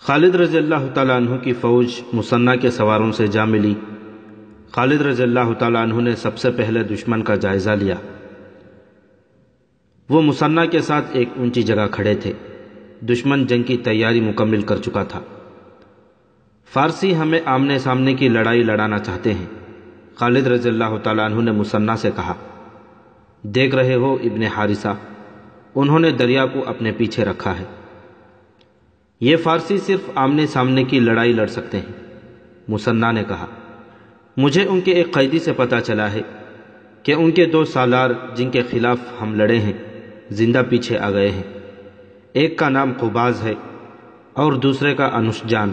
خالد رضی اللہ تعالیٰ عنہ کی فوج مثنہ کے سواروں سے جا ملی۔ خالد رضی اللہ تعالیٰ عنہ نے سب سے پہلے دشمن کا جائزہ لیا۔ وہ مثنہ کے ساتھ ایک اونچی جگہ کھڑے تھے۔ دشمن جنگ کی تیاری مکمل کر چکا تھا۔ فارسی ہمیں آمنے سامنے کی لڑائی لڑانا چاہتے ہیں۔ خالد رضی اللہ تعالیٰ عنہ نے مثنہ سے کہا، دیکھ رہے ہو ابن حارثہ، انہوں نے دریا کو اپنے پیچھے رکھا ہے۔ یہ فارسی صرف آمنے سامنے کی لڑائی لڑ سکتے ہیں۔ مثنہ نے کہا، مجھے ان کے ایک قیدی سے پتہ چلا ہے کہ ان کے 2 سالار جن کے خلاف ہم لڑے ہیں زندہ پیچھے آ گئے ہیں۔ ایک کا نام قباز ہے اور دوسرے کا انوشجان۔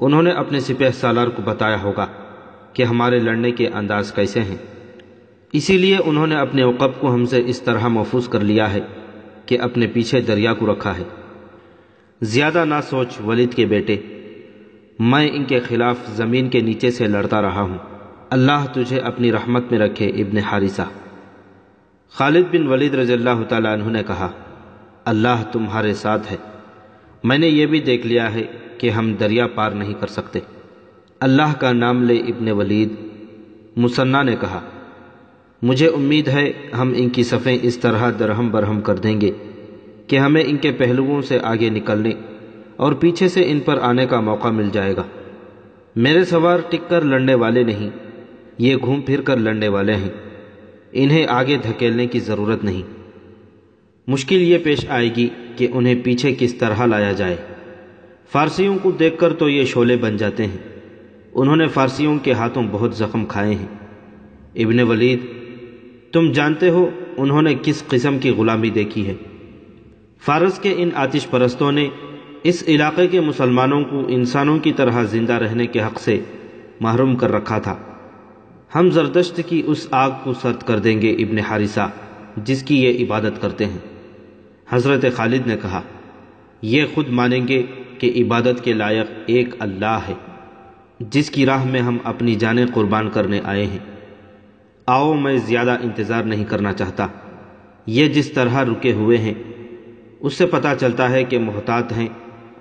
انہوں نے اپنے سپہ سالار کو بتایا ہوگا کہ ہمارے لڑنے کے انداز کیسے ہیں، اسی لیے انہوں نے اپنے عقب کو ہم سے اس طرح محفوظ کر لیا ہے کہ اپنے پیچھے دریا کو رکھا ہے۔ زیادہ نہ سوچ ولید کے بیٹے، میں ان کے خلاف زمین کے نیچے سے لڑتا رہا ہوں۔ اللہ تجھے اپنی رحمت میں رکھے ابن حارثہ۔ خالد بن ولید رضی اللہ تعالیٰ عنہ نے کہا، اللہ تمہارے ساتھ ہے۔ میں نے یہ بھی دیکھ لیا ہے کہ ہم دریا پار نہیں کر سکتے۔ اللہ کا نام لے ابن ولید۔ مثنہ نے کہا، مجھے امید ہے ہم ان کی صفیں اس طرح درہم برہم کر دیں گے کہ ہمیں ان کے پہلوؤں سے آگے نکلنے اور پیچھے سے ان پر آنے کا موقع مل جائے گا۔ میرے سوار ٹک کر لڑنے والے نہیں، یہ گھوم پھر کر لڑنے والے ہیں۔ انہیں آگے دھکیلنے کی ضرورت نہیں۔ مشکل یہ پیش آئے گی کہ انہیں پیچھے کس طرح لایا جائے۔ فارسیوں کو دیکھ کر تو یہ شعلے بن جاتے ہیں۔ انہوں نے فارسیوں کے ہاتھوں بہت زخم کھائے ہیں۔ ابن ولید، تم جانتے ہو انہوں نے کس قسم کی غلامی دیکھی ہے۔ فارس کے ان آتش پرستوں نے اس علاقے کے مسلمانوں کو انسانوں کی طرح زندہ رہنے کے حق سے محروم کر رکھا تھا۔ ہم زردشت کی اس آگ کو سرد کر دیں گے ابن حارثہ جس کی یہ عبادت کرتے ہیں۔ حضرت خالد نے کہا، یہ خود مانیں گے کہ عبادت کے لائق ایک اللہ ہے جس کی راہ میں ہم اپنی جانیں قربان کرنے آئے ہیں۔ آؤ، میں زیادہ انتظار نہیں کرنا چاہتا۔ یہ جس طرح رکے ہوئے ہیں اس سے پتہ چلتا ہے کہ محتاط ہیں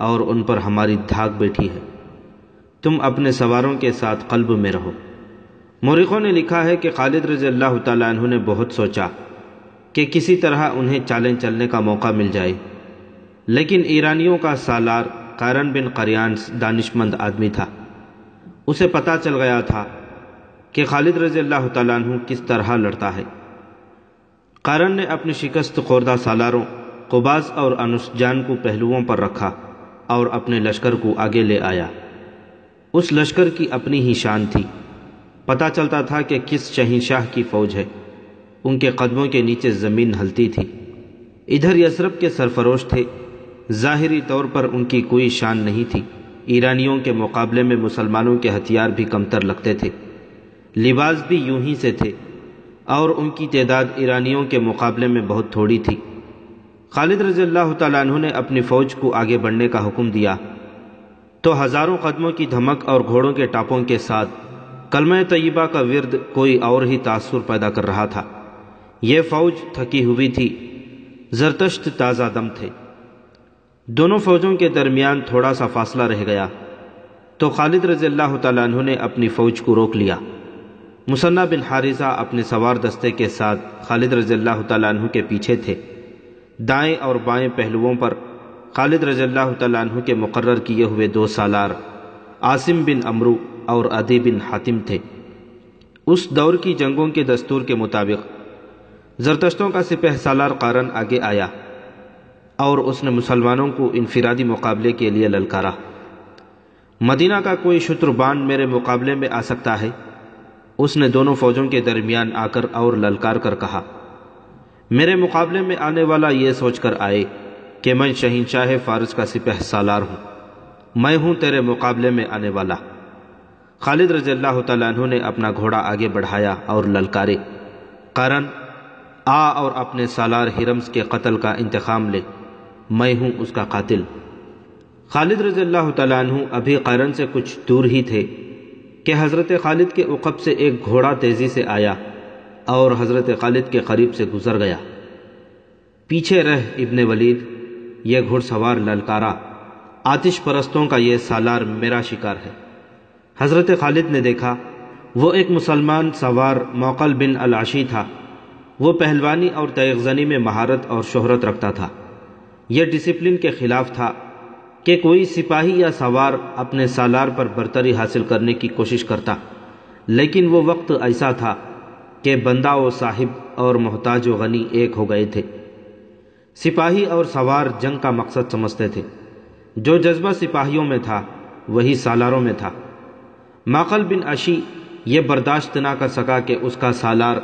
اور ان پر ہماری دھاک بیٹھی ہے۔ تم اپنے سواروں کے ساتھ قلب میں رہو۔ مورخوں نے لکھا ہے کہ خالد رضی اللہ تعالیٰ عنہ نے بہت سوچا کہ کسی طرح انہیں چالیں چلنے کا موقع مل جائے، لیکن ایرانیوں کا سالار قارن بن قریان دانشمند آدمی تھا۔ اسے پتہ چل گیا تھا کہ خالد رضی اللہ تعالیٰ عنہ کس طرح لڑتا ہے۔ قارن نے اپنی شکست خوردہ سالاروں قباز اور انوشجان کو پہلوؤں پر رکھا اور اپنے لشکر کو آگے لے آیا۔ اس لشکر کی اپنی ہی شان تھی۔ پتہ چلتا تھا کہ کس شہنشاہ کی فوج ہے۔ ان کے قدموں کے نیچے زمین ہلتی تھی۔ ادھر یثرب کے سرفروش تھے۔ ظاہری طور پر ان کی کوئی شان نہیں تھی۔ ایرانیوں کے مقابلے میں مسلمانوں کے ہتھیار بھی کمتر لگتے تھے، لباس بھی یوں ہی سے تھے، اور ان کی تعداد ایرانیوں کے مقابلے میں بہت تھوڑی تھی۔ خالد رضی اللہ تعالیٰ عنہ نے اپنی فوج کو آگے بڑھنے کا حکم دیا تو ہزاروں قدموں کی دھمک اور گھوڑوں کے ٹاپوں کے ساتھ کلمہ طیبہ کا ورد کوئی اور ہی تاثر پیدا کر رہا تھا۔ یہ فوج تھکی ہوئی تھی، زرتشت تازہ دم تھے۔ دونوں فوجوں کے درمیان تھوڑا سا فاصلہ رہ گیا تو خالد رضی اللہ تعالیٰ عنہ نے اپنی فوج کو روک لیا۔ مثنہ بن حارثہ اپنے سوار دستے کے ساتھ خالد رضی اللہ تعالیٰ عنہ کے پیچھے تھے۔ دائیں اور بائیں پہلوؤں پر خالد رضی اللہ تعالیٰ عنہ کے مقرر کیے ہوئے 2 سالار عاصم بن عمرو اور عدی بن حاتم تھے۔ اس دور کی جنگوں کے دستور کے مطابق زرتشتوں کا سپہ سالار قارن آگے آیا اور اس نے مسلمانوں کو انفرادی مقابلے کے لیے للکارا۔ مدینہ کا کوئی شتربان میرے مقابلے میں آ سکتا ہے؟ اس نے دونوں فوجوں کے درمیان آ کر اور للکار کر کہا، میرے مقابلے میں آنے والا یہ سوچ کر آئے کہ میں شہنشاہ فارس کا سپہ سالار ہوں، میں ہوں تیرے مقابلے میں آنے والا۔ خالد رضی اللہ تعالیٰ عنہ نے اپنا گھوڑا آگے بڑھایا اور للکارے، قارن آ اور اپنے سالار ہرمز کے قتل کا انتقام لے، میں ہوں اس کا قاتل۔ خالد رضی اللہ تعالیٰ عنہ ابھی قارن سے کچھ دور ہی تھے کہ حضرت خالد کے عقب سے ایک گھوڑا تیزی سے آیا اور حضرت خالد کے قریب سے گزر گیا۔ پیچھے رہ ابن ولید، یہ گھڑ سوار للکارا، آتش پرستوں کا یہ سالار میرا شکار ہے۔ حضرت خالد نے دیکھا وہ ایک مسلمان سوار موقل بن العشی تھا۔ وہ پہلوانی اور تیغ زنی میں مہارت اور شہرت رکھتا تھا۔ یہ ڈسپلن کے خلاف تھا کہ کوئی سپاہی یا سوار اپنے سالار پر برتری حاصل کرنے کی کوشش کرتا، لیکن وہ وقت ایسا تھا کہ بندہ و صاحب اور محتاج و غنی ایک ہو گئے تھے۔ سپاہی اور سوار جنگ کا مقصد سمجھتے تھے۔ جو جذبہ سپاہیوں میں تھا وہی سالاروں میں تھا۔ ماقل بن عشی یہ برداشت نہ کر سکا کہ اس کا سالار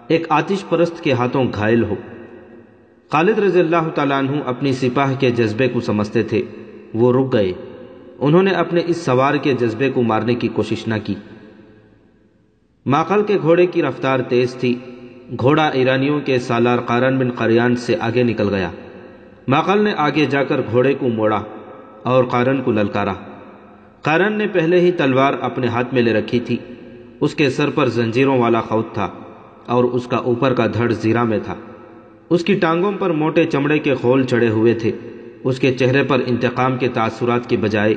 ایک آتش پرست کے ہاتھوں گھائل ہو۔ خالد رضی اللہ تعالیٰ عنہ اپنی سپاہ کے جذبے کو سمجھتے تھے۔ وہ رک گئے۔ انہوں نے اپنے اس سوار کے جذبے کو مارنے کی کوشش نہ کی۔ ماقل کے گھوڑے کی رفتار تیز تھی۔ گھوڑا ایرانیوں کے سالار قارن بن قریان سے آگے نکل گیا۔ ماقل نے آگے جا کر گھوڑے کو موڑا اور قارن کو للکارا۔ قارن نے پہلے ہی تلوار اپنے ہاتھ میں لے رکھی تھی۔ اس کے سر پر زنجیروں والا خوت تھا اور اس کا اوپر کا دھڑ زیرہ میں تھا۔ اس کی ٹانگوں پر موٹے چمڑے کے خول چڑھے ہوئے تھے۔ اس کے چہرے پر انتقام کے تاثرات کے بجائے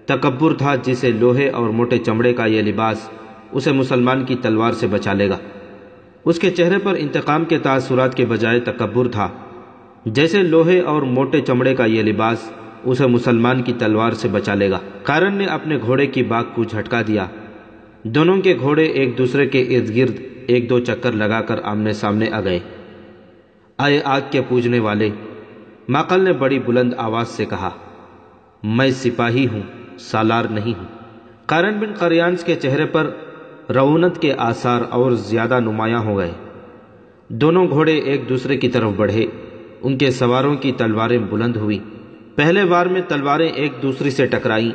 تکبر تھا، جسے لوہے اور موٹے چمڑے کا یہ لباس اسے مسلمان کی تلوار سے بچا لے گا۔ اس کے چہرے پر انتقام کے تاثرات کے بجائے تکبر تھا، جیسے لوہے اور موٹے چمڑے کا یہ لباس اسے مسلمان کی تلوار سے بچا لے گا۔ قارن نے اپنے گھوڑے کی باگ کو جھٹکا دیا۔ دونوں کے گھوڑے ایک دوسرے کے ارد گرد ایک دو چکر لگا کر آمنے سامنے آ گئے۔ آئے آگ کے پوجنے والے، ماقل نے بڑی بلند آواز سے کہا، میں سپاہی ہوں، سالار نہیں ہوں۔ قارن بن قریانس کے چہرے پر رعونت کے آثار اور زیادہ نمایاں ہو گئے۔ دونوں گھوڑے ایک دوسرے کی طرف بڑھے۔ ان کے سواروں کی تلواریں بلند ہوئی۔ پہلے وار میں تلواریں ایک دوسری سے ٹکرائیں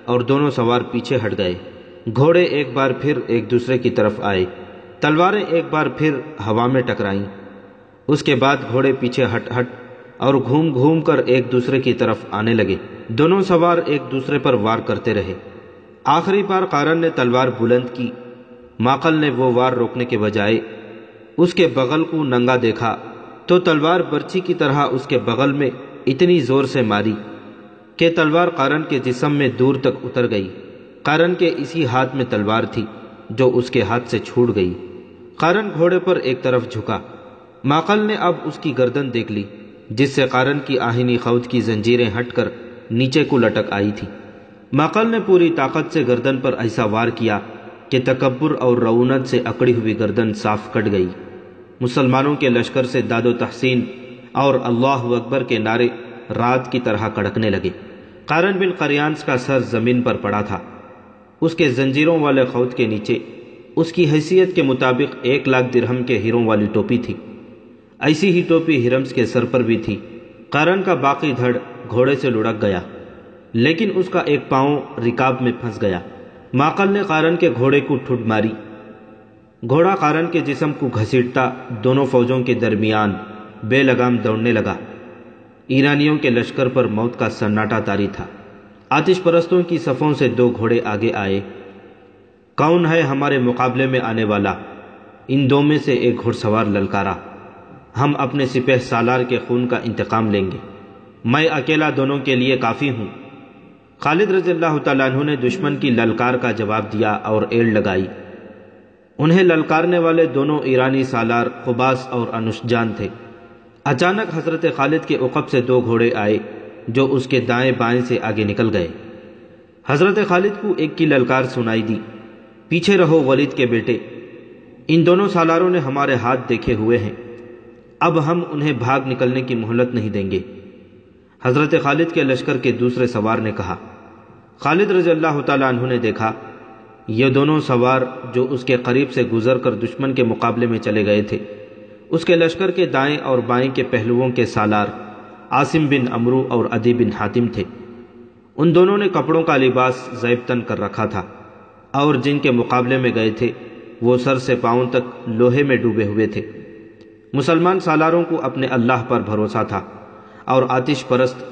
اور دونوں سوار پیچھے ہٹ گئے۔ گھوڑے ایک بار پھر ایک دوسرے کی طرف آئے۔ تلواریں ایک بار پھر ہوا میں ٹکرائیں۔ اس کے بعد گھوڑے پیچھے ہٹ اور گھوم گھوم کر ایک دوسرے کی طرف آنے لگے۔ دونوں سوار ایک دوسرے پر وار کرتے رہے۔ آخری بار قارن نے تلوار بلند کی۔ ماقل نے وہ وار روکنے کے بجائے اس کے بغل کو ننگا دیکھا تو تلوار برچھی کی طرح اس کے بغل میں اتنی زور سے ماری کہ تلوار قارن کے جسم میں دور تک اتر گئی۔ قارن کے اسی ہاتھ میں تلوار تھی جو اس کے ہاتھ سے چھوٹ گئی۔ قارن گھوڑے پر ایک طرف جھکا۔ ماقل نے اب اس کی گردن دیکھ لی، جس سے قارن کی آہنی خوت کی زنجیریں ہٹ کر نیچے کو لٹک آئی تھی۔ ماقل نے پوری طاقت سے گردن پر ایسا وار کیا کہ تکبر اور رعونت سے اکڑی ہوئی گردن صاف کٹ گئی۔ مسلمانوں کے لشکر سے داد و تحسین اور اللہ اکبر کے نعرے رات کی طرح کڑکنے لگے۔ قارن بن قریانس کا سر زمین پر پڑا تھا۔ اس کے زنجیروں والے خوت کے نیچے اس کی حیثیت کے مطابق 1,00,000 درہم کے ہیروں والی ٹوپی تھی۔ ایسی ہی ٹوپی ہرمز کے سر پر بھی تھی۔ قارن کا باقی دھڑ گھوڑے سے لڑک گیا، لیکن اس کا ایک پاؤں رکاب میں پھنس گیا۔ ماقل نے قارن کے گھوڑے کو ٹھڈ ماری۔ گھوڑا قارن کے جسم کو گھسیٹتا دونوں فوجوں کے درمیان بے لگام دوڑنے لگا۔ ایرانیوں کے لشکر پر موت کا سناٹا طاری تھا۔ آتش پرستوں کی صفوں سے 2 گھوڑے آگے آئے۔ کون ہے ہمارے مقابلے میں آنے والا؟ ان 2 میں سے ایک گھڑ سوار للکارا، ہم اپنے سپہ سالار کے خون کا انتقام لیں گے۔ میں اکیلا دونوں کے لیے کافی ہوں۔ خالد رضی اللہ تعالیٰ عنہ نے دشمن کی للکار کا جواب دیا اور ایڑ لگائی۔ انہیں للکارنے والے دونوں ایرانی سالار قباس اور انوشجان تھے۔ اچانک حضرت خالد کے عقب سے 2 گھوڑے آئے جو اس کے دائیں بائیں سے آگے نکل گئے۔ حضرت خالد کو ایک کی للکار سنائی دی، پیچھے رہو ولید کے بیٹے، ان دونوں سالاروں نے ہمارے ہاتھ دیکھے ہوئے ہیں، اب ہم انہیں بھاگ نکلنے کی مہلت نہیں دیں گے۔ حضرت خالد کے لشکر کے دوسرے سوار نے کہا۔ خالد رضی اللہ تعالیٰ عنہ نے دیکھا یہ دونوں سوار جو اس کے قریب سے گزر کر دشمن کے مقابلے میں چلے گئے تھے، اس کے لشکر کے دائیں اور بائیں کے پہلوؤں کے سالار عاصم بن عمرو اور عدی بن حاتم تھے۔ ان دونوں نے کپڑوں کا لباس زیب تن کر رکھا تھا، اور جن کے مقابلے میں گئے تھے وہ سر سے پاؤں تک لوہے میں ڈوبے ہوئے تھے۔ مسلمان سالاروں کو اپنے اللہ پر بھروسہ تھا اور آتش پرست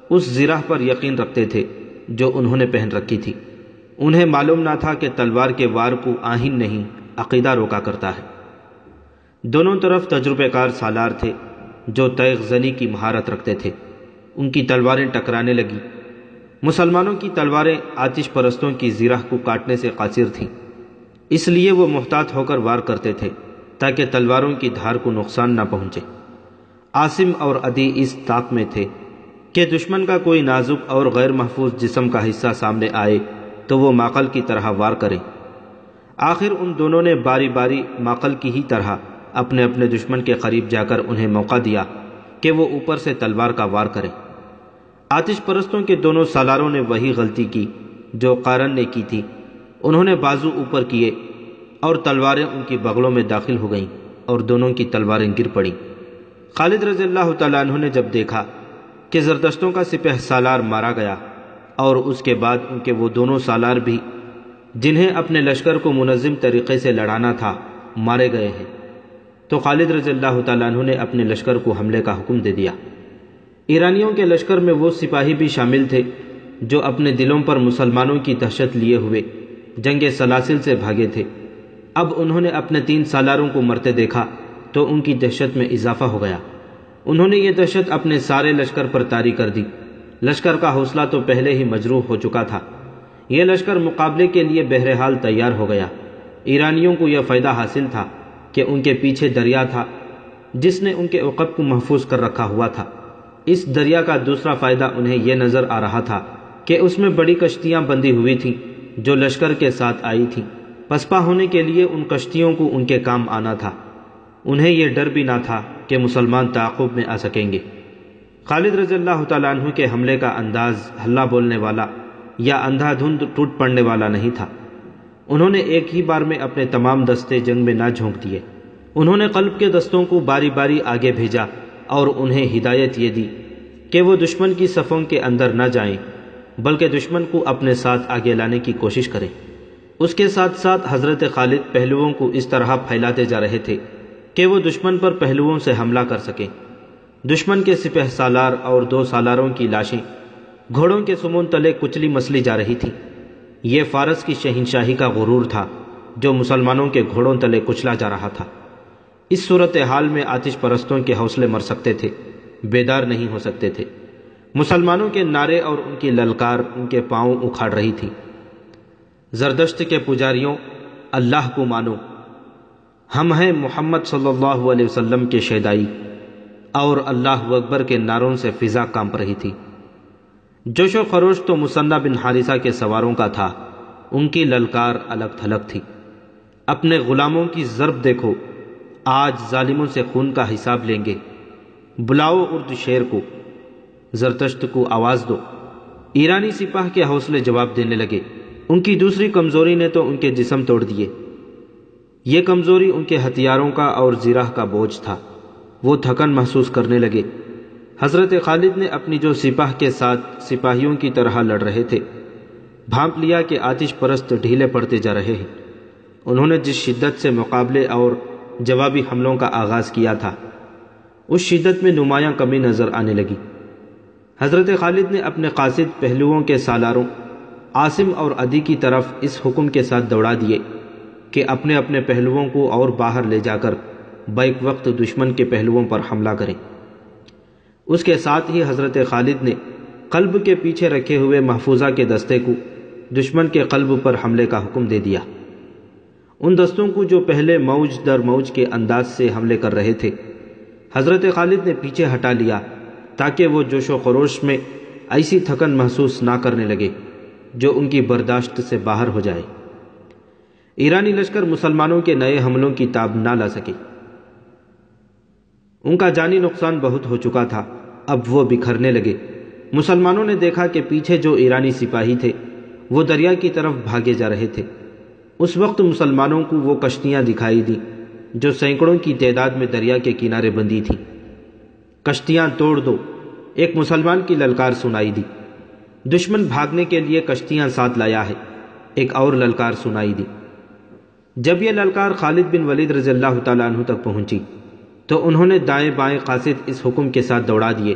اس زرہ پر یقین رکھتے تھے جو انہوں نے پہن رکھی تھی۔ انہیں معلوم نہ تھا کہ تلوار کے وار کو آہن نہیں عقیدہ روکا کرتا ہے۔ دونوں طرف تجربہ کار سالار تھے جو تیغ زنی کی مہارت رکھتے تھے۔ ان کی تلواریں ٹکرانے لگی۔ مسلمانوں کی تلواریں آتش پرستوں کی زرہ کو کاٹنے سے قاصر تھیں، اس لیے وہ محتاط ہو کر وار کرتے تھے تاکہ تلواروں کی دھار کو نقصان نہ پہنچے۔ عاصم اور عدی اس طاق میں تھے کہ دشمن کا کوئی نازک اور غیر محفوظ جسم کا حصہ سامنے آئے تو وہ ماقل کی طرح وار کریں۔ آخر ان دونوں نے باری باری ماقل کی ہی طرح اپنے اپنے دشمن کے قریب جا کر انہیں موقع دیا کہ وہ اوپر سے تلوار کا وار کریں۔ آتش پرستوں کے دونوں سالاروں نے وہی غلطی کی جو قارن نے کی تھی۔ انہوں نے بازو اوپر کیے اور تلواریں ان کی بغلوں میں داخل ہو گئیں اور دونوں کی تلواریں گر پڑیں۔ خالد رضی اللہ تعالیٰ عنہ نے جب دیکھا کہ زردشتوں کا سپہ سالار مارا گیا اور اس کے بعد ان کے وہ دونوں سالار بھی جنہیں اپنے لشکر کو منظم طریقے سے لڑانا تھا مارے گئے ہیں، تو خالد رضی اللہ تعالیٰ عنہ نے اپنے لشکر کو حملے کا حکم دے دیا۔ ایرانیوں کے لشکر میں وہ سپاہی بھی شامل تھے جو اپنے دلوں پر مسلمانوں کی دہشت لیے ہوئے جنگ سلاسل سے بھاگے تھے۔ اب انہوں نے اپنے 3 سالاروں کو مرتے دیکھا تو ان کی دہشت میں اضافہ ہو گیا۔ انہوں نے یہ دہشت اپنے سارے لشکر پر طاری کر دی۔ لشکر کا حوصلہ تو پہلے ہی مجروح ہو چکا تھا، یہ لشکر مقابلے کے لیے بہرحال تیار ہو گیا۔ ایرانیوں کو یہ فائدہ حاصل تھا کہ ان کے پیچھے دریا تھا جس نے ان کے عقب کو محفوظ کر رکھا ہوا تھا۔ اس دریا کا دوسرا فائدہ انہیں یہ نظر آ رہا تھا کہ اس میں بڑی کشتیاں بندھی ہوئی تھیں جو لشکر کے ساتھ آئی تھیں۔ پسپا ہونے کے لیے ان کشتیوں کو ان کے کام آنا تھا۔ انہیں یہ ڈر بھی نہ تھا کہ مسلمان تعاقب میں آ سکیں گے۔ خالد رضی اللہ تعالیٰ عنہ کے حملے کا انداز ہلہ بولنے والا یا اندھا دھند ٹوٹ پڑنے والا نہیں تھا۔ انہوں نے ایک ہی بار میں اپنے تمام دستے جنگ میں نہ جھونک دیے۔ انہوں نے قلب کے دستوں کو باری باری آگے بھیجا اور انہیں ہدایت یہ دی کہ وہ دشمن کی صفوں کے اندر نہ جائیں بلکہ دشمن کو اپنے ساتھ آگے لانے کی کوشش کریں۔ اس کے ساتھ ساتھ حضرت خالد پہلوؤں کو اس طرح پھیلاتے جا رہے تھے کہ وہ دشمن پر پہلوؤں سے حملہ کر سکیں۔ دشمن کے سپہ سالار اور 2 سالاروں کی لاشیں گھوڑوں کے سمون تلے کچلی مسلی جا رہی تھی۔ یہ فارس کی شہنشاہی کا غرور تھا جو مسلمانوں کے گھوڑوں تلے کچلا جا رہا تھا۔ اس صورتحال میں آتش پرستوں کے حوصلے مر سکتے تھے، بیدار نہیں ہو سکتے تھے۔ مسلمانوں کے نعرے اور ان کی للکار ان کے پاؤں اکھاڑ رہی تھی۔ زردشت کے پجاریوں، اللہ کو مانو، ہم ہیں محمد صلی اللہ علیہ وسلم کے شیدائی، اور اللہ اکبر کے نعروں سے فضا کانپ رہی تھی۔ جوش و خروش تو مثنہ بن حارثہ کے سواروں کا تھا، ان کی للکار الگ تھلگ تھی۔ اپنے غلاموں کی ضرب دیکھو، آج ظالموں سے خون کا حساب لیں گے۔ بلاؤ ارد شیر کو، زرتشت کو آواز دو۔ ایرانی سپاہ کے حوصلے جواب دینے لگے۔ ان کی دوسری کمزوری نے تو ان کے جسم توڑ دیے۔ یہ کمزوری ان کے ہتھیاروں کا اور زرہ کا بوجھ تھا۔ وہ تھکن محسوس کرنے لگے۔ حضرت خالد نے اپنی جو سپاہ کے ساتھ سپاہیوں کی طرح لڑ رہے تھے بھانپ لیا کہ آتش پرست ڈھیلے پڑتے جا رہے ہیں۔ انہوں نے جس شدت سے مقابلے اور جوابی حملوں کا آغاز کیا تھا اس شدت میں نمایاں کمی نظر آنے لگی۔ حضرت خالد نے اپنے قاصد پہلوؤں کے سالاروں عاصم اور عدی کی طرف اس حکم کے ساتھ دوڑا دیے کہ اپنے اپنے پہلوؤں کو اور باہر لے جا کر بیک وقت دشمن کے پہلوؤں پر حملہ کریں۔ اس کے ساتھ ہی حضرت خالد نے قلب کے پیچھے رکھے ہوئے محفوظہ کے دستے کو دشمن کے قلب پر حملے کا حکم دے دیا۔ ان دستوں کو جو پہلے موج در موج کے انداز سے حملے کر رہے تھے حضرت خالد نے پیچھے ہٹا لیا تاکہ وہ جوش و خروش میں ایسی تھکن محسوس نہ کرنے لگے جو ان کی برداشت سے باہر ہو جائے۔ ایرانی لشکر مسلمانوں کے نئے حملوں کی تاب نہ لا سکے۔ ان کا جانی نقصان بہت ہو چکا تھا، اب وہ بکھرنے لگے۔ مسلمانوں نے دیکھا کہ پیچھے جو ایرانی سپاہی تھے وہ دریا کی طرف بھاگے جا رہے تھے۔ اس وقت مسلمانوں کو وہ کشتیاں دکھائی دیں جو سینکڑوں کی تعداد میں دریا کے کنارے بندھی تھیں۔ کشتیاں توڑ دو، ایک مسلمان کی للکار سنائی دی۔ دشمن بھاگنے کے لیے کشتیاں ساتھ لایا ہے، ایک اور للکار سنائی دی۔ جب یہ للکار خالد بن ولید رضی اللہ تعالیٰ عنہ تک پہنچی تو انہوں نے دائیں بائیں قاصد اس حکم کے ساتھ دوڑا دیے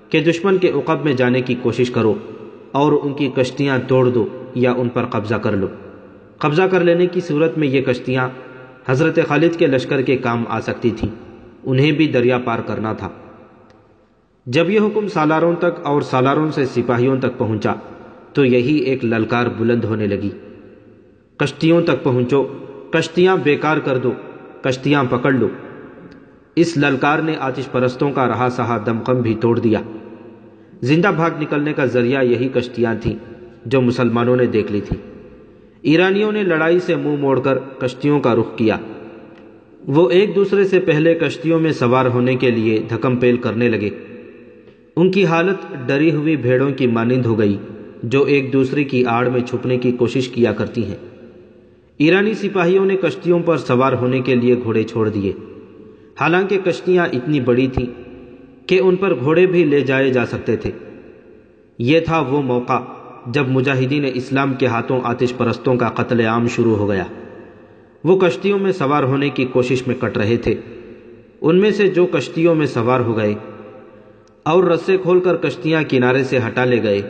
کہ دشمن کے عقب میں جانے کی کوشش کرو اور ان کی کشتیاں توڑ دو یا ان پر قبضہ کر لو۔ قبضہ کر لینے کی صورت میں یہ کشتیاں حضرت خالد کے لشکر کے کام آ سکتی تھیں، انہیں بھی دریا پار کرنا تھا۔ جب یہ حکم سالاروں تک اور سالاروں سے سپاہیوں تک پہنچا تو یہی ایک للکار بلند ہونے لگی، کشتیوں تک پہنچو، کشتیاں بیکار کر دو، کشتیاں پکڑ لو۔ اس للکار نے آتش پرستوں کا رہا سہا دمخم بھی توڑ دیا۔ زندہ بھاگ نکلنے کا ذریعہ یہی کشتیاں تھیں جو مسلمانوں نے دیکھ لی تھیں۔ ایرانیوں نے لڑائی سے منہ موڑ کر کشتیوں کا رخ کیا۔ وہ ایک دوسرے سے پہلے کشتیوں میں سوار ہونے کے لیے دھکم پیل کرنے لگے۔ ان کی حالت ڈری ہوئی بھیڑوں کی مانند ہو گئی جو ایک دوسرے کی آڑ میں چھپنے کی کوشش کیا کرتی ہیں۔ ایرانی سپاہیوں نے کشتیوں پر سوار ہونے کے لیے گھوڑے چھوڑ دیے، حالانکہ کشتیاں اتنی بڑی تھیں کہ ان پر گھوڑے بھی لے جائے جا سکتے تھے۔ یہ تھا وہ موقع جب مجاہدین اسلام کے ہاتھوں آتش پرستوں کا قتل عام شروع ہو گیا۔ وہ کشتیوں میں سوار ہونے کی کوشش میں کٹ رہے تھے۔ ان میں سے جو کشتیوں میں سوار ہو گئے اور رسے کھول کر کشتیاں کنارے سے ہٹا لے گئے،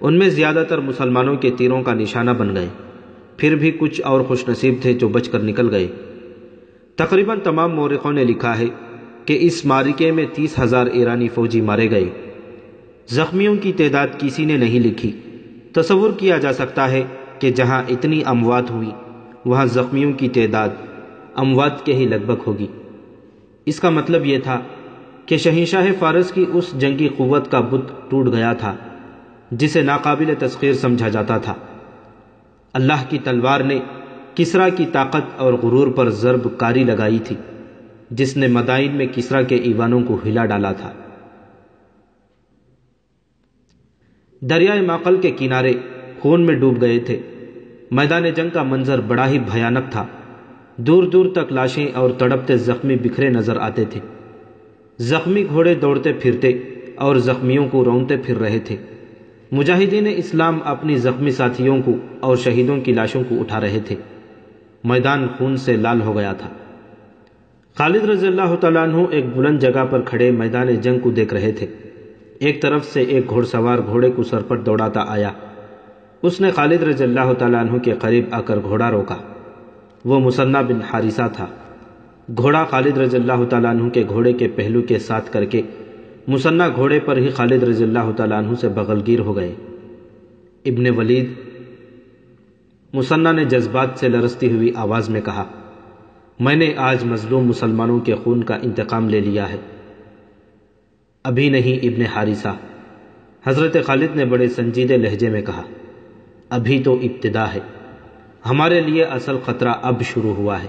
ان میں زیادہ تر مسلمانوں کے تیروں کا نشانہ بن گئے۔ پھر بھی کچھ اور خوش نصیب تھے جو بچ کر نکل گئے۔ تقریباً تمام مورخوں نے لکھا ہے کہ اس معرکے میں 30,000 ایرانی فوجی مارے گئے۔ زخمیوں کی تعداد کسی نے نہیں لکھی۔ تصور کیا جا سکتا ہے کہ جہاں اتنی اموات ہوئی وہاں زخمیوں کی تعداد اموات کے ہی لگ بھگ ہوگی۔ اس کا مطلب یہ تھا کہ شہنشاہ فارس کی اس جنگی قوت کا بت ٹوٹ گیا تھا جسے ناقابل تسخیر سمجھا جاتا تھا۔ اللہ کی تلوار نے کسریٰ کی طاقت اور غرور پر ضرب کاری لگائی تھی، جس نے مدائن میں کسریٰ کے ایوانوں کو ہلا ڈالا تھا۔ دریائے ماقل کے کنارے خون میں ڈوب گئے تھے۔ میدان جنگ کا منظر بڑا ہی بھیانک تھا۔ دور دور تک لاشیں اور تڑپتے زخمی بکھرے نظر آتے تھے۔ زخمی گھوڑے دوڑتے پھرتے اور زخمیوں کو رونتے پھر رہے تھے۔ مجاہدین اسلام اپنی زخمی ساتھیوں کو اور شہیدوں کی لاشوں کو اٹھا رہے تھے۔ میدان خون سے لال ہو گیا تھا۔ خالد رضی اللہ تعالیٰ عنہ ایک بلند جگہ پر کھڑے میدان جنگ کو دیکھ رہے تھے۔ ایک طرف سے ایک گھوڑ سوار گھوڑے کو سر پر دوڑاتا آیا۔ اس نے خالد رضی اللہ تعالیٰ عنہ کے قریب آ کر گھوڑا روکا۔ وہ مثنیٰ بن حارثہ تھا۔ گھوڑا خالد رضی اللہ تعالیٰ عنہ کے گھوڑے کے پہلو کے ساتھ کر کے مثنیٰ گھوڑے پر ہی خالد رضی اللہ تعالیٰ عنہ سے بغل گیر ہو گئے۔ ابن ولید مثنیٰ نے جذبات سے لرزتی ہوئی آواز میں کہا، میں نے آج مظلوم مسلمانوں کے خون کا انتقام لے لیا ہے۔ ابھی نہیں ابن حارثہ، حضرت خالد نے بڑے سنجیدے لہجے میں کہا، ابھی تو ابتدا ہے، ہمارے لیے اصل خطرہ اب شروع ہوا ہے۔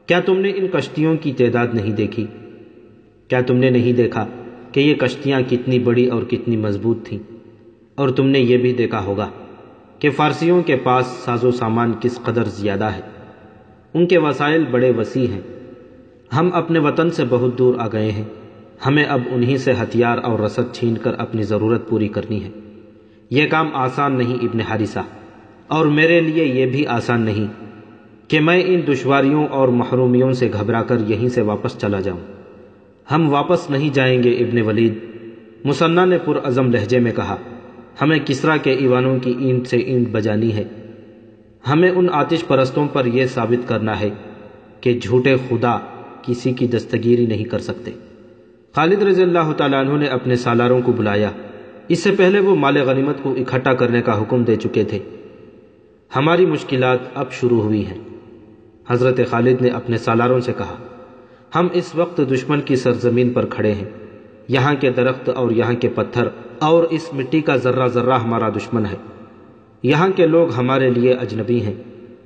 کیا تم نے ان کشتیوں کی تعداد نہیں دیکھی؟ کیا تم نے نہیں دیکھا کہ یہ کشتیاں کتنی بڑی اور کتنی مضبوط تھیں؟ اور تم نے یہ بھی دیکھا ہوگا کہ فارسیوں کے پاس ساز و سامان کس قدر زیادہ ہے۔ ان کے وسائل بڑے وسیع ہیں۔ ہم اپنے وطن سے بہت دور آ گئے ہیں۔ ہمیں اب انہی سے ہتھیار اور رسد چھین کر اپنی ضرورت پوری کرنی ہے۔ یہ کام آسان نہیں ابن حارثہ، اور میرے لیے یہ بھی آسان نہیں کہ میں ان دشواریوں اور محرومیوں سے گھبرا کر یہیں سے واپس چلا جاؤں۔ ہم واپس نہیں جائیں گے ابن ولید، مثنیٰ نے پرعزم لہجے میں کہا۔ ہمیں کسریٰ کے ایوانوں کی اینٹ سے اینٹ بجانی ہے۔ ہمیں ان آتش پرستوں پر یہ ثابت کرنا ہے کہ جھوٹے خدا کسی کی دستگیری نہیں کر سکتے۔ خالد رضی اللہ تعالیٰ عنہ نے اپنے سالاروں کو بلایا۔ اس سے پہلے وہ مال غنیمت کو اکٹھا کرنے کا حکم دے چکے تھے۔ ہماری مشکلات اب شروع ہوئی ہیں، حضرت خالد نے اپنے سالاروں سے کہا۔ ہم اس وقت دشمن کی سرزمین پر کھڑے ہیں۔ یہاں کے درخت اور یہاں کے پتھر اور اس مٹی کا ذرہ ذرہ ہمارا دشمن ہے۔ یہاں کے لوگ ہمارے لیے اجنبی ہیں۔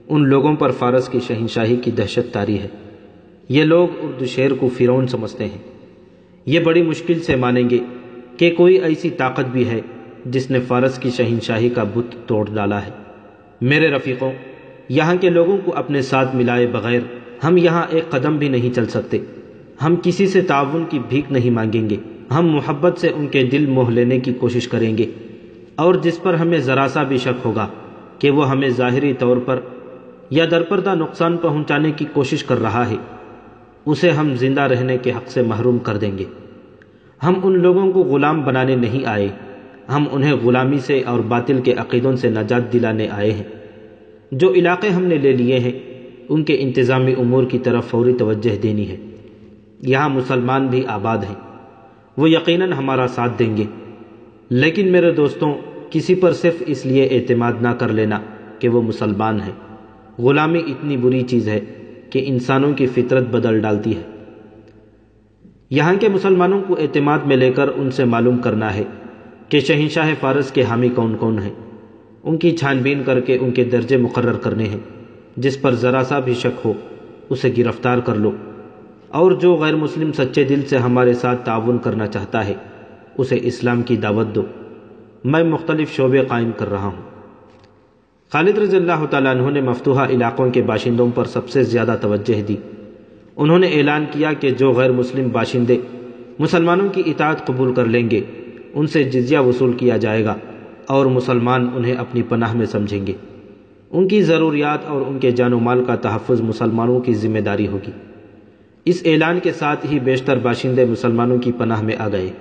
ان لوگوں پر فارس کی شہنشاہی کی دہشت طاری ہے۔ یہ لوگ اردو شیر کو فرعون سمجھتے ہیں۔ یہ بڑی مشکل سے مانیں گے کہ کوئی ایسی طاقت بھی ہے جس نے فارس کی شہنشاہی کا بت توڑ ڈالا ہے۔ میرے رفیقوں، یہاں کے لوگوں کو اپنے ساتھ ملائے بغیر ہم یہاں ایک قدم بھی نہیں چل سکتے۔ ہم کسی سے تعاون کی بھیک نہیں مانگیں گے۔ ہم محبت سے ان کے دل موہ لینے کی کوشش کریں گے، اور جس پر ہمیں ذرا سا بھی شک ہوگا کہ وہ ہمیں ظاہری طور پر یا درپردہ نقصان پہنچانے کی کوشش کر رہا ہے، اسے ہم زندہ رہنے کے حق سے محروم کر دیں گے۔ ہم ان لوگوں کو غلام بنانے نہیں آئے، ہم انہیں غلامی سے اور باطل کے عقیدوں سے نجات دلانے آئے ہیں۔ جو علاقے ہم نے لے لیے ہیں ان کے انتظامی امور کی طرف فوری توجہ دینی ہے۔ یہاں مسلمان بھی آباد ہیں، وہ یقیناً ہمارا ساتھ دیں گے۔ لیکن میرے دوستوں، کسی پر صرف اس لیے اعتماد نہ کر لینا کہ وہ مسلمان ہے۔ غلامی اتنی بری چیز ہے کہ انسانوں کی فطرت بدل ڈالتی ہے۔ یہاں کے مسلمانوں کو اعتماد میں لے کر ان سے معلوم کرنا ہے کہ شہنشاہ فارس کے حامی کون کون ہیں، ان کی چھان بین کر کے ان کے درجے مقرر کرنے ہیں۔ جس پر ذرا سا بھی شک ہو اسے گرفتار کر لو، اور جو غیر مسلم سچے دل سے ہمارے ساتھ تعاون کرنا چاہتا ہے اسے اسلام کی دعوت دو۔ میں مختلف شعبے قائم کر رہا ہوں۔ خالد رضی اللہ تعالیٰ عنہ نے مفتوحہ علاقوں کے باشندوں پر سب سے زیادہ توجہ دی۔ انہوں نے اعلان کیا کہ جو غیر مسلم باشندے مسلمانوں کی اطاعت قبول کر لیں گے ان سے جزیہ وصول کیا جائے گا، اور مسلمان انہیں اپنی پناہ میں سمجھیں گے۔ ان کی ضروریات اور ان کے جان و مال کا تحفظ مسلمانوں کی ذمہ داری ہوگی۔ اس اعلان کے ساتھ ہی بیشتر باشندے مسلمانوں کی پناہ میں آ گئے۔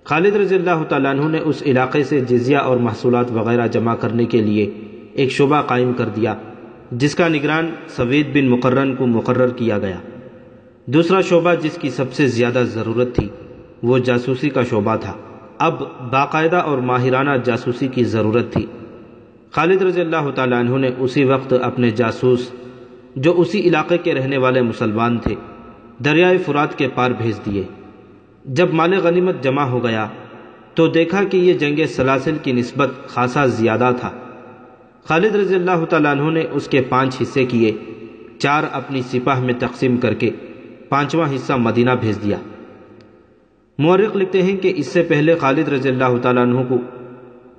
خالد رضی اللہ تعالیٰ عنہ نے اس علاقے سے جزیہ اور محصولات وغیرہ جمع کرنے کے لیے ایک شعبہ قائم کر دیا جس کا نگران سوید بن مقرن کو مقرر کیا گیا۔ دوسرا شعبہ جس کی سب سے زیادہ ضرورت تھی وہ جاسوسی کا شعبہ تھا۔ اب باقاعدہ اور ماہرانہ جاسوسی کی ضرورت تھی۔ خالد رضی اللہ تعالیٰ عنہ نے اسی وقت اپنے جاسوس جو اسی علاقے کے رہنے والے مسلمان تھے دریائے فرات کے پار بھیج دیے۔ جب مال غنیمت جمع ہو گیا تو دیکھا کہ یہ جنگ سلاسل کی نسبت خاصا زیادہ تھا۔ خالد رضی اللہ تعالیٰ عنہ نے اس کے 5 حصے کیے، 4 اپنی سپاہ میں تقسیم کر کے 5واں حصہ مدینہ بھیج دیا۔ مورخ لکھتے ہیں کہ اس سے پہلے خالد رضی اللہ تعالیٰ عنہ کو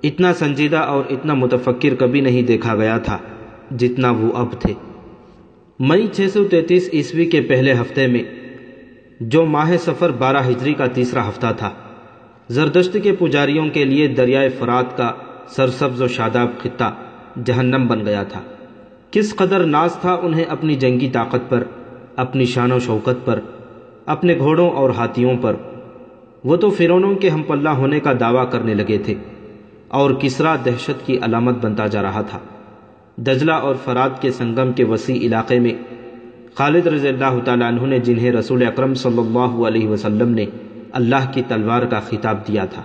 اتنا سنجیدہ اور اتنا متفکر کبھی نہیں دیکھا گیا تھا جتنا وہ اب تھے۔ مئی 633 عیسوی کے پہلے ہفتے میں، جو ماہ صفر 12 ہجری کا تیسرا ہفتہ تھا، زردشت کے پجاریوں کے لیے دریائے فرات کا سرسبز و شاداب خطہ جہنم بن گیا تھا۔ کس قدر ناز تھا انہیں اپنی جنگی طاقت پر، اپنی شان و شوکت پر، اپنے گھوڑوں اور ہاتھیوں پر۔ وہ تو فرعونوں کے ہم پلہ ہونے کا دعویٰ کرنے لگے تھے، اور کسریٰ دہشت کی علامت بنتا جا رہا تھا۔ دجلہ اور فرات کے سنگم کے وسیع علاقے میں خالد رضی اللہ تعالیٰ عنہ نے جنہیں رسول اکرم صلی اللہ علیہ وسلم نے اللہ کی تلوار کا خطاب دیا تھا،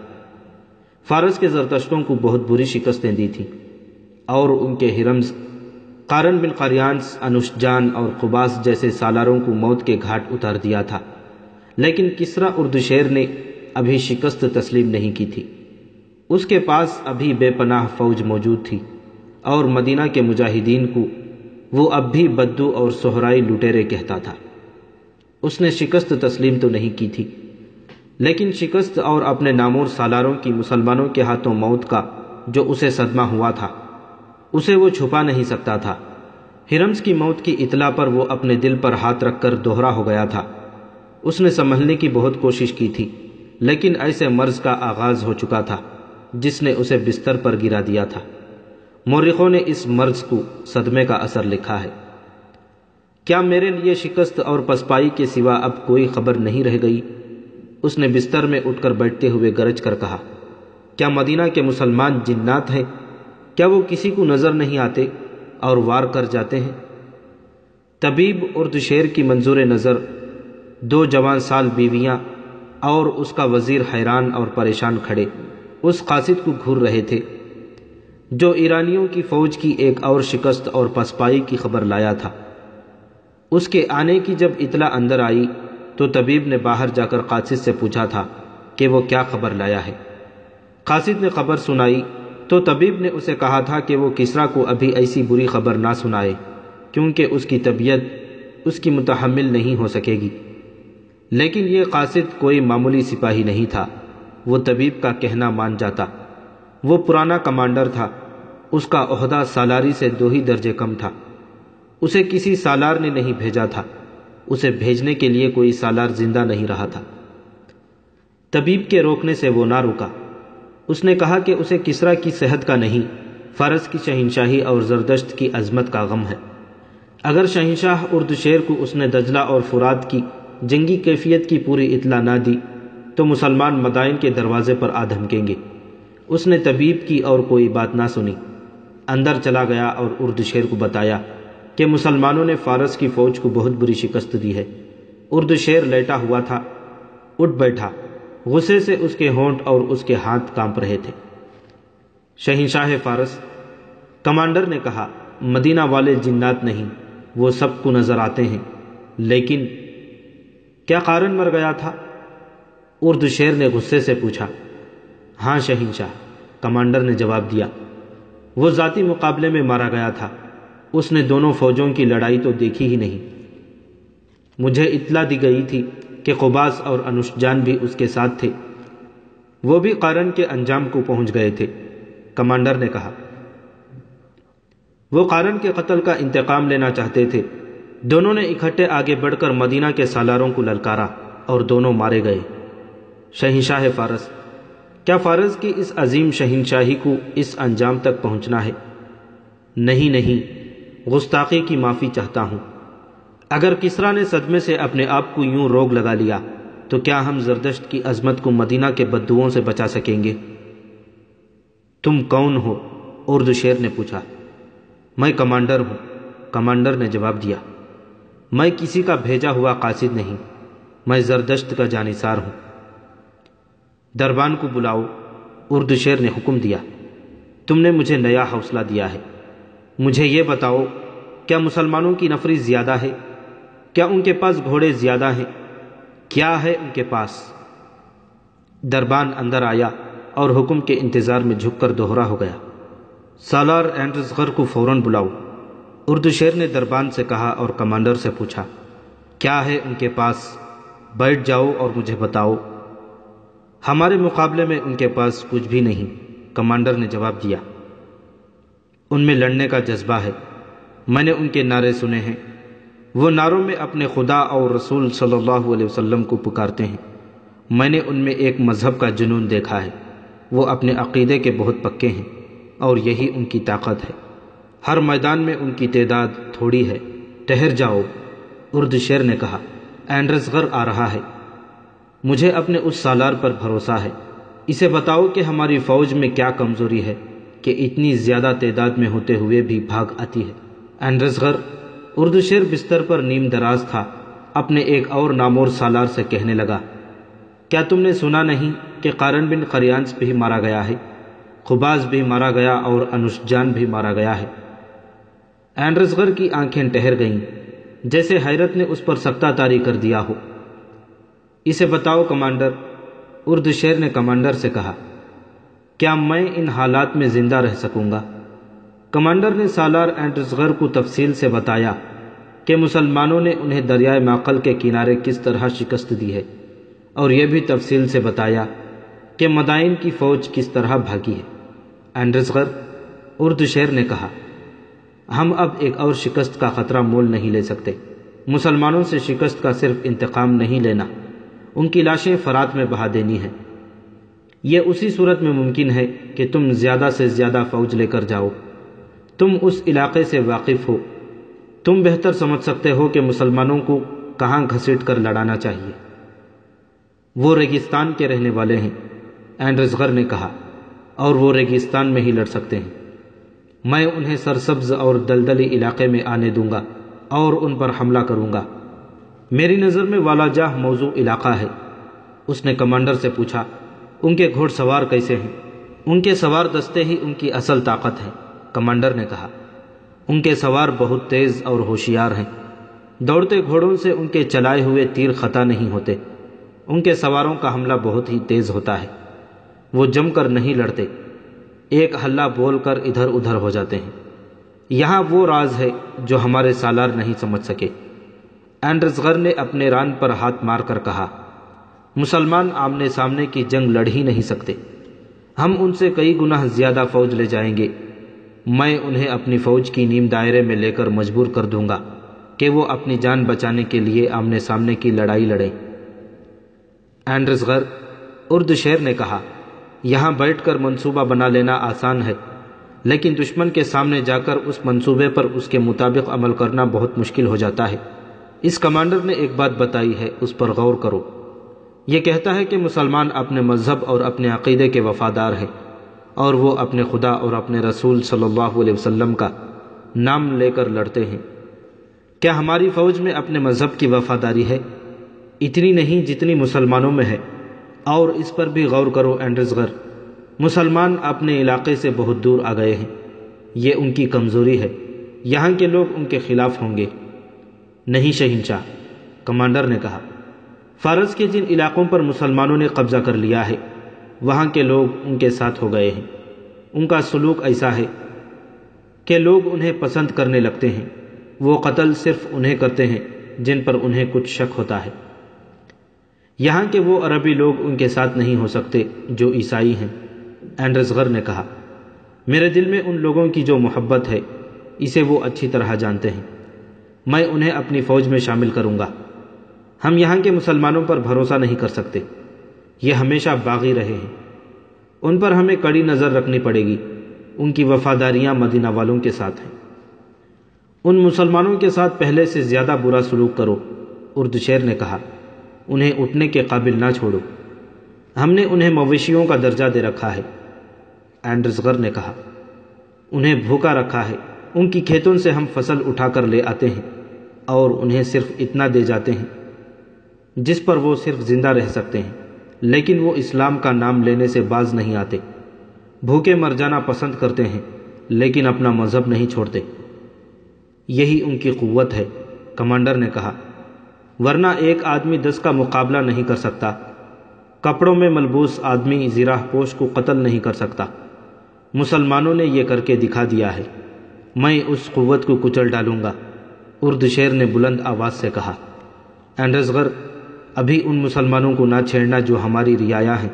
فارس کے زرتشتوں کو بہت بری شکستیں دی تھیں، اور ان کے ہرمز قارن بن قریانس، انوشجان اور قباس جیسے سالاروں کو موت کے گھاٹ اتار دیا تھا۔ لیکن کسریٰ اردشیر نے ابھی شکست تسلیم نہیں کی تھی۔ اس کے پاس ابھی بے پناہ فوج موجود تھی، اور مدینہ کے مجاہدین کو وہ اب بھی بدو اور صحرائی لٹیرے کہتا تھا۔ اس نے شکست تسلیم تو نہیں کی تھی، لیکن شکست اور اپنے نامور سالاروں کی مسلمانوں کے ہاتھوں موت کا جو اسے صدمہ ہوا تھا اسے وہ چھپا نہیں سکتا تھا۔ ہرمز کی موت کی اطلاع پر وہ اپنے دل پر ہاتھ رکھ کر دوہرا ہو گیا تھا۔ اس نے سنبھلنے کی بہت کوشش کی تھی، لیکن ایسے مرض کا آغاز ہو چکا تھا جس نے اسے بستر پر گرا دیا تھا۔ مورخوں نے اس مرض کو صدمے کا اثر لکھا ہے۔ کیا میرے لیے شکست اور پسپائی کے سوا اب کوئی خبر نہیں رہ گئی؟ اس نے بستر میں اٹھ کر بیٹھتے ہوئے گرج کر کہا، کیا مدینہ کے مسلمان جنات ہیں؟ کیا وہ کسی کو نظر نہیں آتے اور وار کر جاتے ہیں؟ طبیب اردشیر کی منظور نظر 2 جوان سال بیویاں اور اس کا وزیر حیران اور پریشان کھڑے اس قاصد کو گھور رہے تھے جو ایرانیوں کی فوج کی ایک اور شکست اور پسپائی کی خبر لایا تھا۔ اس کے آنے کی جب اطلاع اندر آئی تو طبیب نے باہر جا کر قاصد سے پوچھا تھا کہ وہ کیا خبر لایا ہے۔ قاصد نے خبر سنائی تو طبیب نے اسے کہا تھا کہ وہ کسریٰ کو ابھی ایسی بری خبر نہ سنائے، کیونکہ اس کی طبیعت اس کی متحمل نہیں ہو سکے گی۔ لیکن یہ قاصد کوئی معمولی سپاہی نہیں تھا، وہ طبیب کا کہنا مان جاتا۔ وہ پرانا کمانڈر تھا، اس کا عہدہ سالاری سے 2 ہی درجے کم تھا۔ اسے کسی سالار نے نہیں بھیجا تھا، اسے بھیجنے کے لیے کوئی سالار زندہ نہیں رہا تھا۔ طبیب کے روکنے سے وہ نہ رکا۔ اس نے کہا کہ اسے کسریٰ کی صحت کا نہیں، فارس کی شہنشاہی اور زردشت کی عظمت کا غم ہے۔ اگر شہنشاہ اردشیر کو اس نے دجلہ اور فرات کی جنگی کیفیت کی پوری اطلاع نہ دی تو مسلمان مدائن کے دروازے پر آ دھمکیں گے۔ اس نے طبیب کی اور کوئی بات نہ سنی، اندر چلا گیا اور اردشیر کو بتایا کہ مسلمانوں نے فارس کی فوج کو بہت بری شکست دی ہے۔ اردشیر لیٹا ہوا تھا، اٹھ بیٹھا، غصے سے اس کے ہونٹ اور اس کے ہاتھ کانپ رہے تھے۔ شہنشاہ فارس، کمانڈر نے کہا، مدینہ والے جنات نہیں، وہ سب کو نظر آتے ہیں، لیکن کیا قارن مر گیا تھا؟ اردو شیر نے غصے سے پوچھا۔ ہاں شہنشاہ، کمانڈر نے جواب دیا، وہ ذاتی مقابلے میں مارا گیا تھا، اس نے دونوں فوجوں کی لڑائی تو دیکھی ہی نہیں۔ مجھے اطلاع دی گئی تھی کہ قباس اور انوشجان بھی اس کے ساتھ تھے، وہ بھی قارن کے انجام کو پہنچ گئے تھے، کمانڈر نے کہا۔ وہ قارن کے قتل کا انتقام لینا چاہتے تھے۔ دونوں نے اکٹھے آگے بڑھ کر مدینہ کے سالاروں کو للکارا اور دونوں مارے گئے۔ شہنشاہ فارس، کیا فارس کی اس عظیم شہنشاہی کو اس انجام تک پہنچنا ہے؟ نہیں نہیں، گستاخی کی معافی چاہتا ہوں۔ اگر کسریٰ نے صدمے سے اپنے آپ کو یوں روگ لگا لیا تو کیا ہم زردشت کی عظمت کو مدینہ کے بددوؤں سے بچا سکیں گے؟ تم کون ہو؟ اردو شیر نے پوچھا۔ میں کمانڈر ہوں، کمانڈر نے جواب دیا۔ میں کسی کا بھیجا ہوا قاصد نہیں، میں زردشت کا جانثار ہوں۔ دربان کو بلاؤ، اردو شیر نے حکم دیا۔ تم نے مجھے نیا حوصلہ دیا ہے۔ مجھے یہ بتاؤ، کیا مسلمانوں کی نفری زیادہ ہے؟ کیا ان کے پاس گھوڑے زیادہ ہیں؟ کیا ہے ان کے پاس؟ دربان اندر آیا اور حکم کے انتظار میں جھک کر دوہرا ہو گیا۔ سالار اینڈرزغر کو فوراً بلاؤ، اردو شیر نے دربان سے کہا اور کمانڈر سے پوچھا، کیا ہے ان کے پاس؟ بیٹھ جاؤ اور مجھے بتاؤ۔ ہمارے مقابلے میں ان کے پاس کچھ بھی نہیں، کمانڈر نے جواب دیا۔ ان میں لڑنے کا جذبہ ہے، میں نے ان کے نعرے سنے ہیں، وہ نعروں میں اپنے خدا اور رسول صلی اللہ علیہ وسلم کو پکارتے ہیں۔ میں نے ان میں ایک مذہب کا جنون دیکھا ہے، وہ اپنے عقیدے کے بہت پکے ہیں اور یہی ان کی طاقت ہے۔ ہر میدان میں ان کی تعداد تھوڑی ہے۔ ٹھہر جاؤ، اردو شیر نے کہا، اینڈرزغر آ رہا ہے۔ مجھے اپنے اس سالار پر بھروسہ ہے، اسے بتاؤ کہ ہماری فوج میں کیا کمزوری ہے کہ اتنی زیادہ تعداد میں ہوتے ہوئے بھی بھاگ آتی ہے۔ اینڈرزغر، اردو شیر بستر پر نیم دراز تھا، اپنے ایک اور نامور سالار سے کہنے لگا، کیا تم نے سنا نہیں کہ قارن بن قریانس بھی مارا گیا ہے، قباس بھی مارا گیا اور انوشجان بھی مارا گیا ہے؟ اینڈرزغر کی آنکھیں ٹھہر گئیں، جیسے حیرت نے اس پر سکتہ طاری کر دیا ہو۔ اسے بتاؤ کمانڈر، اردو شیر نے کمانڈر سے کہا، کیا میں ان حالات میں زندہ رہ سکوں گا؟ کمانڈر نے سالار اینڈرزغر کو تفصیل سے بتایا کہ مسلمانوں نے انہیں دریائے معقل کے کنارے کس طرح شکست دی ہے، اور یہ بھی تفصیل سے بتایا کہ مدائن کی فوج کس طرح بھاگی ہے۔ اینڈرزغر، اردو شیر نے کہا، ہم اب ایک اور شکست کا خطرہ مول نہیں لے سکتے۔ مسلمانوں سے شکست کا صرف انتقام نہیں لینا، ان کی لاشیں فرات میں بہا دینی ہے۔ یہ اسی صورت میں ممکن ہے کہ تم زیادہ سے زیادہ فوج لے کر جاؤ۔ تم اس علاقے سے واقف ہو، تم بہتر سمجھ سکتے ہو کہ مسلمانوں کو کہاں گھسیٹ کر لڑانا چاہیے۔ وہ ریگستان کے رہنے والے ہیں، اینڈرزغر نے کہا، اور وہ ریگستان میں ہی لڑ سکتے ہیں۔ میں انہیں سرسبز اور دلدلی علاقے میں آنے دوں گا اور ان پر حملہ کروں گا۔ میری نظر میں والا جاہ موضوع علاقہ ہے۔ اس نے کمانڈر سے پوچھا، ان کے گھوڑ سوار کیسے ہیں؟ ان کے سوار دستے ہی ان کی اصل طاقت ہے، کمانڈر نے کہا۔ ان کے سوار بہت تیز اور ہوشیار ہیں، دوڑتے گھوڑوں سے ان کے چلائے ہوئے تیر خطا نہیں ہوتے۔ ان کے سواروں کا حملہ بہت ہی تیز ہوتا ہے، وہ جم کر نہیں لڑتے، ایک ہلہ بول کر ادھر ادھر ہو جاتے ہیں۔ یہاں وہ راز ہے جو ہمارے سالار نہیں سمجھ سکے۔ اینڈرزغر نے اپنے ران پر ہاتھ مار کر کہا، مسلمان آمنے سامنے کی جنگ لڑ ہی نہیں سکتے، ہم ان سے کئی گنا زیادہ فوج لے جائیں گے۔ میں انہیں اپنی فوج کی نیم دائرے میں لے کر مجبور کر دوں گا کہ وہ اپنی جان بچانے کے لیے آمنے سامنے کی لڑائی لڑیں۔ اینڈرزغر، اردو شیر نے کہا، یہاں بیٹھ کر منصوبہ بنا لینا آسان ہے، لیکن دشمن کے سامنے جا کر اس منصوبے پر اس کے مطابق عمل کرنا بہت مشکل ہو جاتا ہے۔ اس کمانڈر نے ایک بات بتائی ہے، اس پر غور کرو۔ یہ کہتا ہے کہ مسلمان اپنے مذہب اور اپنے عقیدے کے وفادار ہیں، اور وہ اپنے خدا اور اپنے رسول صلی اللہ علیہ وسلم کا نام لے کر لڑتے ہیں۔ کیا ہماری فوج میں اپنے مذہب کی وفاداری ہے؟ اتنی نہیں جتنی مسلمانوں میں ہے، اور اس پر بھی غور کرو اینڈرزغر۔ مسلمان اپنے علاقے سے بہت دور آ گئے ہیں، یہ ان کی کمزوری ہے، یہاں کے لوگ ان کے خلاف ہوں گے۔ نہیں شہنشاہ، کمانڈر نے کہا، فارس کے جن علاقوں پر مسلمانوں نے قبضہ کر لیا ہے وہاں کے لوگ ان کے ساتھ ہو گئے ہیں۔ ان کا سلوک ایسا ہے کہ لوگ انہیں پسند کرنے لگتے ہیں، وہ قتل صرف انہیں کرتے ہیں جن پر انہیں کچھ شک ہوتا ہے۔ یہاں کے وہ عربی لوگ ان کے ساتھ نہیں ہو سکتے جو عیسائی ہیں۔ اینڈرسغر نے کہا، میرے دل میں ان لوگوں کی جو محبت ہے اسے وہ اچھی طرح جانتے ہیں، میں انہیں اپنی فوج میں شامل کروں گا۔ ہم یہاں کے مسلمانوں پر بھروسہ نہیں کر سکتے، یہ ہمیشہ باغی رہے ہیں، ان پر ہمیں کڑی نظر رکھنی پڑے گی، ان کی وفاداریاں مدینہ والوں کے ساتھ ہیں۔ ان مسلمانوں کے ساتھ پہلے سے زیادہ برا سلوک کرو، اردشیر نے کہا، انہیں اٹھنے کے قابل نہ چھوڑو، ہم نے انہیں مویشیوں کا درجہ دے رکھا ہے۔ اینڈرسغر نے کہا، انہیں بھوکا رکھا ہے، ان کی کھیتوں سے ہم فصل اٹھا کر لے آتے ہیں اور انہیں صرف اتنا دے جاتے ہیں جس پر وہ صرف زندہ رہ سکتے ہیں، لیکن وہ اسلام کا نام لینے سے باز نہیں آتے، بھوکے مر جانا پسند کرتے ہیں لیکن اپنا مذہب نہیں چھوڑتے۔ یہی ان کی قوت ہے، کمانڈر نے کہا، ورنہ ایک آدمی 10 کا مقابلہ نہیں کر سکتا، کپڑوں میں ملبوس آدمی زرہ پوش کو قتل نہیں کر سکتا۔ مسلمانوں نے یہ کر کے دکھا دیا ہے، میں اس قوت کو کچل ڈالوں گا، اردشیر نے بلند آواز سے کہا۔ اینڈرسغر، ابھی ان مسلمانوں کو نہ چھیڑنا جو ہماری رعایا ہیں،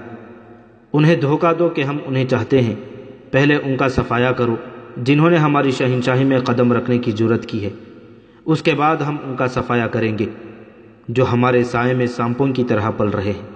انہیں دھوکہ دو کہ ہم انہیں چاہتے ہیں، پہلے ان کا صفایا کرو جنہوں نے ہماری شہنشاہی میں قدم رکھنے کی جرت کی ہے، اس کے بعد ہم ان کا صفایا کریں گے جو ہمارے سائے میں سانپوں کی طرح پل رہے ہیں۔